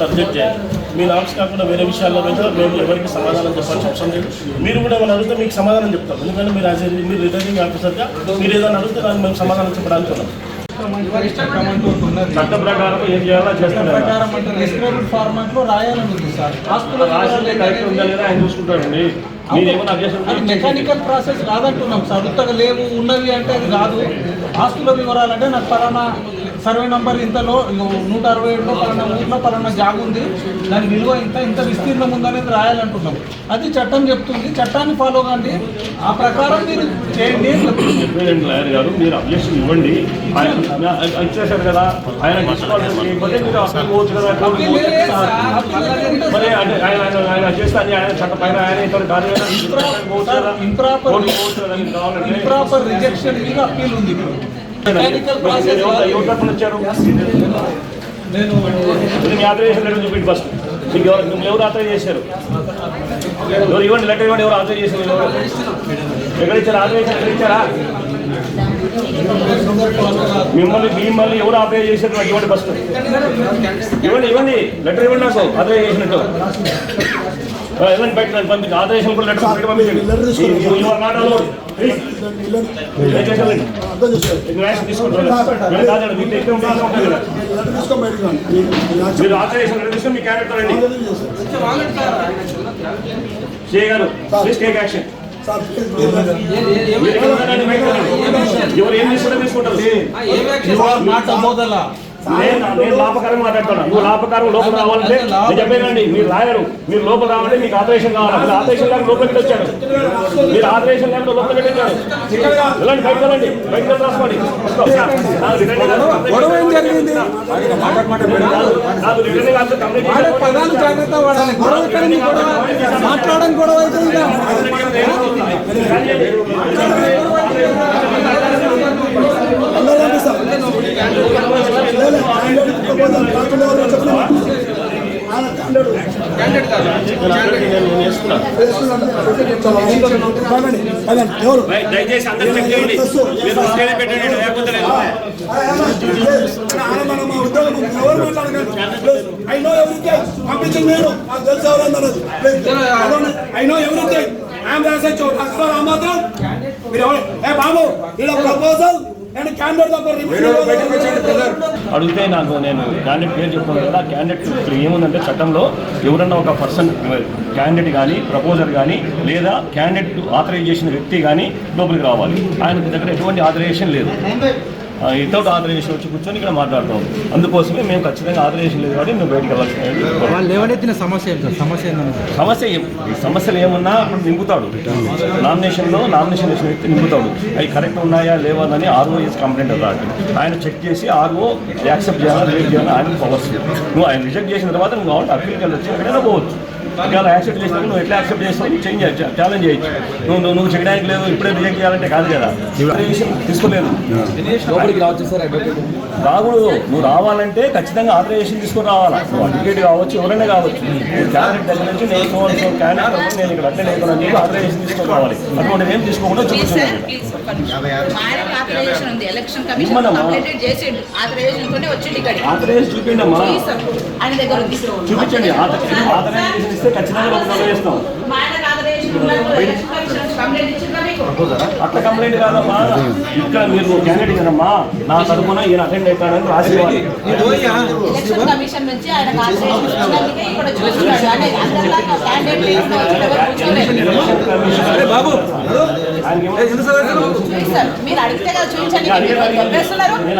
Object చేయాలి. మీ norms కాకుండా వేరే విషయాల్లో మీద మేము ఎవరికి సమాధానం చెప్పాల్సిన అవసరం లేదు. మీరు కూడా ఏమైనా అడిగితే మీకు సమాధానం చెప్తాం. ఎందుకంటే మీరు రిటర్నింగ్ ఆఫీసర్గా మీరు ఏదైనా అడిగితే దాన్ని మేము సమాధానం చెప్పడానికి ఉన్నాం. చట్ట ప్రకారం ఏం చేయాలో చేస్తాం. ఆయన చూసుకుంటారండి. మెకానికల్ ప్రాసెస్ కాదంటున్నాం సార్. ఉత్తగా లేవు ఉన్నవి అంటే అది కాదు. ఆస్తుల వివరాలంటే నాకు పలానా సర్వే నంబర్ ఇంతలో 167లో పలానా ఊర్లో పలానా జాగు ఉంది, దాని విలువ ఇంత విస్తీర్ణం ఉందనేది రాయాలంటున్నాం. అది చట్టం చెప్తుంది. చట్టాన్ని ఫాలో కాండి, ఆ ప్రకారం మీరు చేయండి. మీరు అబ్జెక్షన్ ఇవ్వండి. ఇచ్చేసారు కదా, ఆయన ఇంప్రాపర్ రిజెక్షన్ మీద అప్పీల్ ఉంది. చూపించి ఫస్ట్ మీకు ఎవరు ఆథరైజ్ చేశారు? ఎవరు ఇవ్వండి, లెటర్ ఇవ్వండి. ఎవరు ఆథరైజ్ చేశారు? ఎక్కడ ఇచ్చారు? ఆథరైజేషన్ ఎక్కడ ఇచ్చారా? మిమ్మల్ని ఎవరు ఆథరైజ్ చేశారు? నాకు ఇవ్వండి ఫస్ట్. ఇవ్వండి లెటర్ ఇవ్వండి. నాకు ఆథరైజ్ చేసినట్టు ఇవ్వండి. బయట పంపించి ఆథరైజేషన్ కూడా లెటర్ బయట పంపించండి. మీరు ఆథరైజేషన్ తీసుకొని మీ క్యాండిడేట్ రండి. చేయగలరు. Please take action. ఎవరు ఏం తీసుకుంటారు? నేను లాభకరం మాట్లాడుతున్నా. నువ్వు లాభకారం లోపల రావాలంటే నేను చెప్పేనండి. మీరు రాయరు, మీరు లోపల రావాలంటే మీకు ఆపరేషన్ కావాలి. మీరు ఆపరేషన్ లేకుండా లోపలికి వచ్చాడు. మీరు ఆపరేషన్ లేకుండా లోపలికి వచ్చాడు. వెళ్ళండి, బయటకు వెళ్ళండి. బయటకు రాసుకోండి. మాట్లాడడం గొడవ అవుతుంది. దయచేసి అందరూ చెక్ చేయండి. అడిగితే నేను క్యాండిడేట్ పేరు చెప్తాను కదా. క్యాండిడేట్ ఇప్పుడు ఏముందంటే చట్టంలో ఎవరన్నా ఒక పర్సన్ క్యాండిడేట్ కానీ ప్రపోజర్ కానీ లేదా క్యాండిడేట్ ఆథరైజ్ చేసిన వ్యక్తి కానీ లోపలికి రావాలి. ఆయన దగ్గర ఎటువంటి ఆథరైజేషన్ లేదు. వితౌట్ ఆథరైజేషన్ వచ్చి కూర్చొని ఇక్కడ మాట్లాడుతాం. అందుకోసమే మేము ఖచ్చితంగా ఆథరైజేషన్ లేదు కాబట్టి మేము బయటకు వెళ్ళాల్సిన సమస్యలు ఏమన్నా అప్పుడు నింపుతాడు. నామినేషన్ వేసిన వ్యక్తి నింపుతాడు. అవి కరెక్ట్ ఉన్నాయా లేవా అని ఆర్ఓ కంప్లైంట్ అథారిటీ ఆయన చెక్ చేసి ఆర్ఓ యాక్సెప్ట్ చేయాలా రిజెక్ట్ చేయాలా ఆయన పవర్స్. నువ్వు ఆయన రిజెక్ట్ చేసిన తర్వాత నువ్వు కావాలి అప్పీల్కి వెళ్ళొచ్చు, ఎక్కడైనా పోవచ్చు. ఒకవేళ యాక్సెప్ట్ చేసినా నువ్వు ఎట్లా యాక్సెప్ట్ చేస్తావు చేంజ్ ఛాలెంజ్ చేయొచ్చు. నువ్వు చేయడానికి లేదు, ఇప్పుడే రిజెక్ట్ చేయాలంటే కాదు కదా. తీసుకోలేదు రాకూడదు. నువ్వు రావాలంటే ఖచ్చితంగా ఆథరైజేషన్ తీసుకొని రావాలా. నువ్వు అడ్వకేట్ కావచ్చు, ఎవరైనా కావచ్చు. క్యాండిడేట్ దగ్గర నుంచి నేను క్యాండిడేట్ నేను ఇక్కడ అట్లే లేకుండా నీకు ఆథరైజేషన్ తీసుకొని రావాలి. అటువంటి ఏం తీసుకోకుండా చూపించాలి. ఆథరైజేషన్ చూపిండి అమ్మా, చూపించండి. ఆథరైజేషన్ ఇస్తే ఖచ్చితంగా చేస్తాం. అట్లా కంప్లైంట్ కాదమ్మా. ఇక్కడ మీరు క్యాండిడేట్ కదమ్మా, నా తరఫున ఈయన అటెండ్ అవుతాడని రాసి బాబు నేను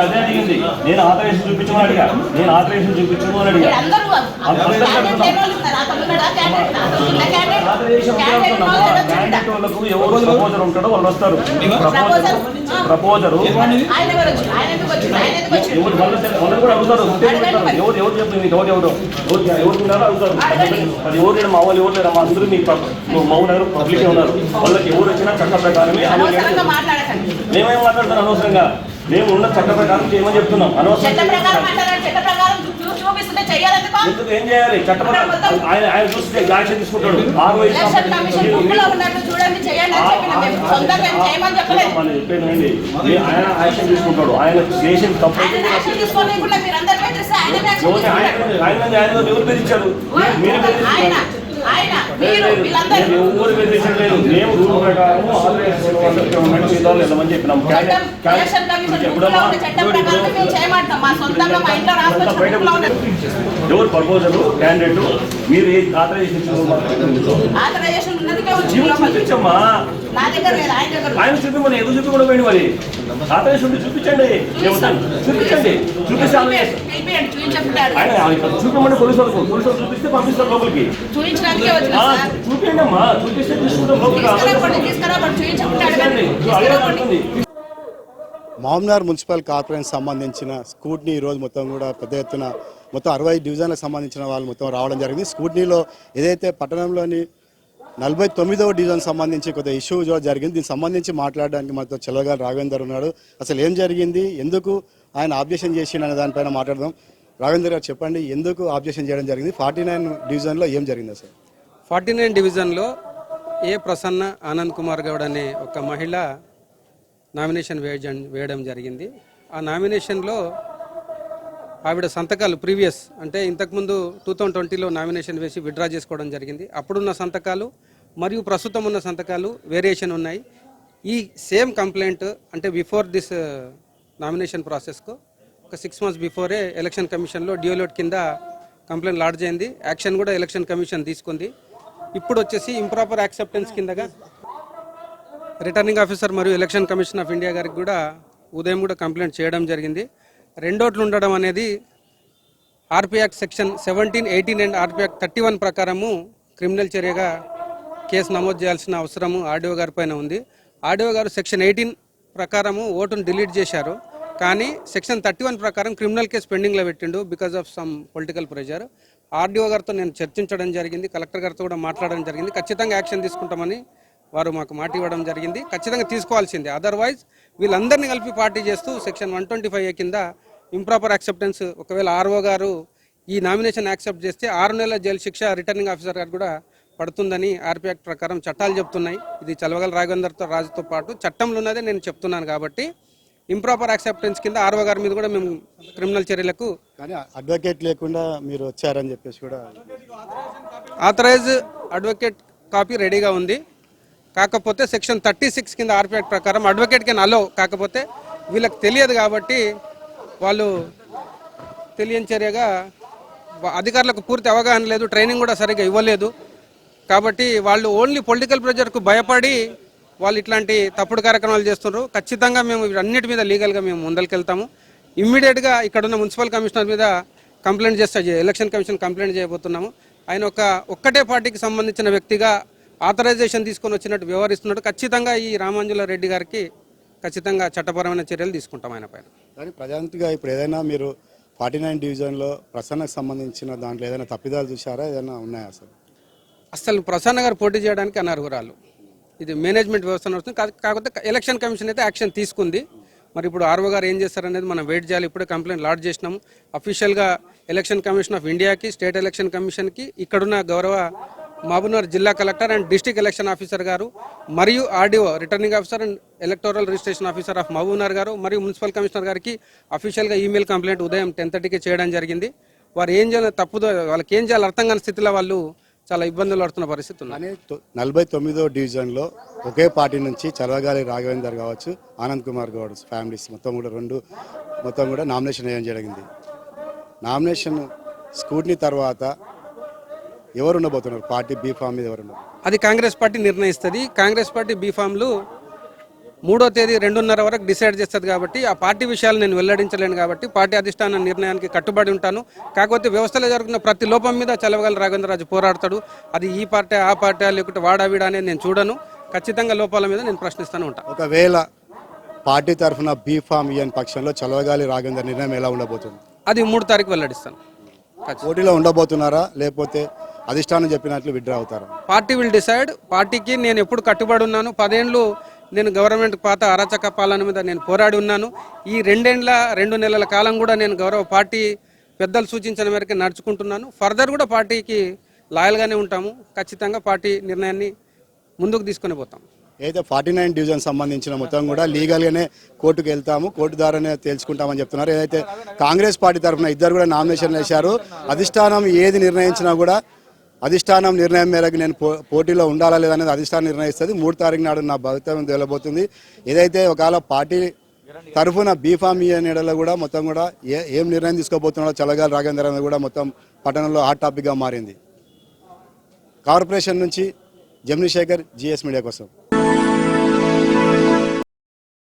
అదే అడిగింది. నేను ఆథరైజేషన్ చూపించమని అడిగా. నేను ఆథరైజేషన్ చూపించమని అడిగా. ఆథరైజేషన్ క్యాండిడేట్ వాళ్ళకు ఎవరు ప్రపోజర్ ఉంటాడో వాళ్ళు వస్తారు. ప్రపోజరు ఎవరు వాళ్ళు కూడా అడుగుతారు. ఎవరు చెప్తుంది ఎవరు ఉన్నారో అడుగుతారు. అది ఎవరు లేరు మా వాళ్ళు ఎవరు లేరు మా అందరూ మీ మౌనరు పబ్లిక్ ఉన్నారు. వాళ్ళకి ఎవరు వచ్చినా చట్ట ప్రకారమే మేమేం మాట్లాడుతున్నాం అనవసరంగా. మేము ఉన్న చట్ట ప్రకారం చేయమని చెప్తున్నాం. అనవసరంగా ఎందుకు ఏం చేయాలి? చట్ట ప్రకారం ఆయన చూస్తే యాక్షన్ తీసుకుంటాడు. చెప్పేనండి ఆయన యాక్షన్ తీసుకుంటాడు. ఆయన చేసిన తప్పు ఆయన ఎవరు బెదిరించారు? మీరు ఎవరు బెదిరించలేదు. మేము రూల్ ప్రకారం వెళ్ళమని చెప్పినాం. ఎవరు ప్రపోజల్ క్యాండిడేట్ మీరు చూపించమ్మా. ఆయన చూపించమని ఎదురు చూపించకుండా పోయింది. మరి ఆథరైజేషన్ చూపించండి. చూపించండి చూపిస్తే ఆయన చూపించమని పోలీసు వాళ్ళకు చూపిస్తే పంపిస్తారు లోపలికి. చూపించండి అమ్మా. చూపిస్తే తీసుకుంటాం లోపలికి. మామ్నార్ మున్సిపల్ కార్పొరేషన్ సంబంధించిన స్కూట్నీ ఈరోజు మొత్తం కూడా పెద్ద ఎత్తున మొత్తం 60 డివిజన్లకు సంబంధించిన వాళ్ళు మొత్తం రావడం జరిగింది. స్కూట్నీలో ఏదైతే పట్టణంలోని 49వ డివిజన్ సంబంధించి కొద్దిగా ఇష్యూ జరిగింది. దీనికి సంబంధించి మాట్లాడడానికి మనతో చెలగాలి రాఘవేందర్ ఉన్నాడు. అసలు ఏం జరిగింది, ఎందుకు ఆయన ఆబ్జెక్షన్ చేసిండు అనే దానిపైన మాట్లాడదాం. రాఘవేందర్ గారు చెప్పండి, ఎందుకు ఆబ్జెక్షన్ చేయడం జరిగింది? 49 డివిజన్లో ఏం జరిగింది అసలు? 49 డివిజన్లో ఏ ప్రసన్న ఆనంద్ కుమార్ గౌడ్ అనే ఒక మహిళ నామినేషన్ వేయడం జరిగింది. ఆ నామినేషన్లో ఆవిడ సంతకాలు ప్రీవియస్ అంటే ఇంతకుముందు 2020లో నామినేషన్ వేసి విత్డ్రా చేసుకోవడం జరిగింది. అప్పుడున్న సంతకాలు మరియు ప్రస్తుతం ఉన్న సంతకాలు వేరియేషన్ ఉన్నాయి. ఈ సేమ్ కంప్లైంట్ అంటే బిఫోర్ దిస్ నామినేషన్ ప్రాసెస్కు ఒక 6 months బిఫోరే ఎలక్షన్ కమిషన్లో డియోలోట్ కింద కంప్లైంట్ లాడ్జ్ అయింది. యాక్షన్ కూడా ఎలక్షన్ కమిషన్ తీసుకుంది. ఇప్పుడు వచ్చేసి ఇంప్రాపర్ యాక్సెప్టెన్స్ కిందగా రిటర్నింగ్ ఆఫీసర్ మరియు ఎలక్షన్ కమిషన్ ఆఫ్ ఇండియా గారికి కూడా ఉదయం కూడా కంప్లైంట్ చేయడం జరిగింది. రెండోట్లు ఉండడం అనేది RP act section 17, 18 and RP act 31 ప్రకారము క్రిమినల్ చర్యగా కేసు నమోదు చేయాల్సిన అవసరము ఆర్డీఓ గారి పైన ఉంది. ఆర్డీఓ గారు సెక్షన్ 18 ప్రకారము ఓటును డిలీట్ చేశారు. కానీ సెక్షన్ 31 ప్రకారం క్రిమినల్ కేసు పెండింగ్లో పెట్టిండు because of some political pressure. RDO గారితో నేను చర్చించడం జరిగింది, కలెక్టర్ గారితో కూడా మాట్లాడడం జరిగింది. ఖచ్చితంగా యాక్షన్ తీసుకుంటామని వారు మాకు మాట ఇవ్వడం జరిగింది. ఖచ్చితంగా తీసుకోవాల్సిందే. అదర్వైజ్ వీళ్ళందరినీ కలిపి పార్టీ చేస్తూ సెక్షన్ 125A కింద ఇంప్రాపర్ యాక్సెప్టెన్స్ ఒకవేళ ఆర్ఓ గారు ఈ నామినేషన్ యాక్సెప్ట్ చేస్తే 6 నెలల జైలు శిక్ష రిటర్నింగ్ ఆఫీసర్ గారు కూడా పడుతుందని ఆర్పీ యాక్ట్ ప్రకారం చట్టాలు చెప్తున్నాయి. ఇది చలవగల రాజుతో పాటు చట్టంలో ఉన్నదే నేను చెప్తున్నాను. కాబట్టి ఇంప్రాపర్ యాక్సెప్టెన్స్ కింద ఆర్ఓ గారి మీద కూడా మేము క్రిమినల్ చర్యలకు కానీ అడ్వకేట్ లేకుండా మీరు వచ్చారని చెప్పేసి కూడా ఆథరైజ్ అడ్వకేట్ కాపీ రెడీగా ఉంది. కాకపోతే సెక్షన్ 36 కింద ఆర్పీ యాక్ట్ ప్రకారం అడ్వకేట్ కెన్ అలో, కాకపోతే వీళ్ళకి తెలియదు కాబట్టి వాళ్ళు తెలియని చర్యగా అధికారులకు పూర్తి అవగాహన లేదు, ట్రైనింగ్ కూడా సరిగ్గా ఇవ్వలేదు. కాబట్టి వాళ్ళు ఓన్లీ పొలిటికల్ ప్రెజర్కు భయపడి వాళ్ళు ఇట్లాంటి తప్పుడు కార్యక్రమాలు చేస్తున్నారు. ఖచ్చితంగా మేము అన్నిటి మీద లీగల్గా మేము ముందరికెళ్తాము. ఇమ్మీడియట్గా ఇక్కడున్న మున్సిపల్ కమిషనర్ మీద కంప్లైంట్ చేస్తే ఎలక్షన్ కమిషన్ కంప్లైంట్ చేయబోతున్నాము. ఆయన ఒక్కటే పార్టీకి సంబంధించిన వ్యక్తిగా ఆథరైజేషన్ తీసుకొని వచ్చినట్టు వ్యవహరిస్తున్నాడు. ఖచ్చితంగా ఈ రామాంజుల రెడ్డి గారికి ఖచ్చితంగా చట్టపరమైన చర్యలు తీసుకుంటాం ఆయన పైన. కానీ ప్రజాంతిగా ఇప్పుడు ఏదైనా మీరు 49 డివిజన్లో ప్రసన్నకు సంబంధించిన దాంట్లో ఏదైనా తప్పిదాలు చూసారా, ఏదైనా ఉన్నాయా అసలు? అసలు ప్రసన్న గారు పోటీ చేయడానికి అనర్హురాలు. ఇది మేనేజ్మెంట్ వ్యవస్థ నడుస్తుంది. కాకపోతే ఎలక్షన్ కమిషన్ అయితే యాక్షన్ తీసుకుంది. మరి ఇప్పుడు ఆర్ఓ గారు ఏం చేస్తారనేది మనం వెయిట్ చేయాలి. ఇప్పుడే కంప్లైంట్ లాడ్జ్ చేసినాము. అఫీషియల్గా ఎలక్షన్ కమిషన్ ఆఫ్ ఇండియాకి, స్టేట్ ఎలక్షన్ కమిషన్కి, ఇక్కడున్న గౌరవ మహబూబ్నగర్ జిల్లా collector and district election officer గారు మరియు RDO returning officer and electoral registration officer of Mahabubnagar గారు మరియు మున్సిపల్ కమిషనర్ గారికి అఫీషియల్గా ఈమెయిల్ కంప్లైంట్ ఉదయం 10:30కి చేయడం జరిగింది. వారు ఏం చేయాలి తప్పుదో వాళ్ళకి ఏం చేయాలి అర్థం కాని స్థితిలో వాళ్ళు చాలా ఇబ్బందులు పడుతున్న పరిస్థితి ఉంది. 49వ డివిజన్లో ఒకే పార్టీ నుంచి చలవగాలి రాఘవేందర్ కావచ్చు, ఆనంద్ కుమార్ గౌడ్ ఫ్యామిలీస్ మొత్తం కూడా నామినేషన్ వేయడం జరిగింది. నామినేషన్ స్కూట్నీ తర్వాత ఎవరు ఉండబోతున్నారు? పార్టీ బీ ఫామ్ మీద ఎవరు? అది కాంగ్రెస్ పార్టీ నిర్ణయిస్తుంది. కాంగ్రెస్ పార్టీ బీ ఫామ్లు 3వ తేదీ 2:30 వరకు డిసైడ్ చేస్తుంది కాబట్టి ఆ పార్టీ విషయాలు నేను వెల్లడించలేను కాబట్టి పార్టీ అధిష్టాన నిర్ణయానికి కట్టుబడి ఉంటాను. కాకపోతే వ్యవస్థలో జరుగుతున్న ప్రతి లోపం మీద చలవగల రాఘవేంద్రరాజు పోరాడతాడు. అది ఈ పార్టీ ఆ పార్టీ లేకుంటే వాడావిడా అనేది నేను చూడను. ఖచ్చితంగా లోపాల మీద నేను ప్రశ్నిస్తూనే ఉంటాను. ఒకవేళ పార్టీ తరఫున బీఫామ్ ఇయ్యని పక్షంలో చలవగాలి రాఘవేందర్ నిర్ణయం ఎలా ఉండబోతుంది? అది 3 తారీఖు వెల్లడిస్తాను. పోటీలో ఉండబోతున్నారా లేకపోతే అధిష్టానం చెప్పినట్లు విడ్డ్రా అవుతారా? Party will decide. పార్టీకి నేను ఎప్పుడు కట్టుబడి ఉన్నాను. 10 ఏళ్ళు నేను గవర్నమెంట్ పాత అరాచక పాలన మీద నేను పోరాడి ఉన్నాను. ఈ 2 నెలల కాలం కూడా నేను గౌరవ పార్టీ పెద్దలు సూచించిన మేరకు నడుచుకుంటున్నాను. ఫర్దర్ కూడా పార్టీకి లాయల్గానే ఉంటాము. ఖచ్చితంగా పార్టీ నిర్ణయాన్ని ముందుకు తీసుకొని పోతాం. అయితే 49 డివిజన్ సంబంధించిన మొత్తం కూడా లీగల్గానే కోర్టుకు వెళ్తాము, కోర్టు ద్వారానే తేల్చుకుంటామని చెప్తున్నారు. ఏదైతే కాంగ్రెస్ పార్టీ తరఫున ఇద్దరు కూడా నామినేషన్లు వేశారు. అధిష్టానం ఏది నిర్ణయించినా కూడా అధిష్టానం నిర్ణయం మేరకు నేను పోటీలో ఉండాలా లేదనేది అధిష్టానం నిర్ణయిస్తుంది. 3 తారీఖు నాడు నా భవితవ్యం తేలబోతుంది. ఏదైతే ఒకవేళ పార్టీ తరఫున బీఫామ్ ఇయ్యని కూడా మొత్తం కూడా ఏం నిర్ణయం తీసుకోబోతున్నాడో చలగాలి రాఘవేంద్ర అనేది కూడా మొత్తం పట్టణంలో హాట్ టాపిక్గా మారింది. కార్పొరేషన్ నుంచి జమ్ని శేఖర్, GS మీడియా కోసం.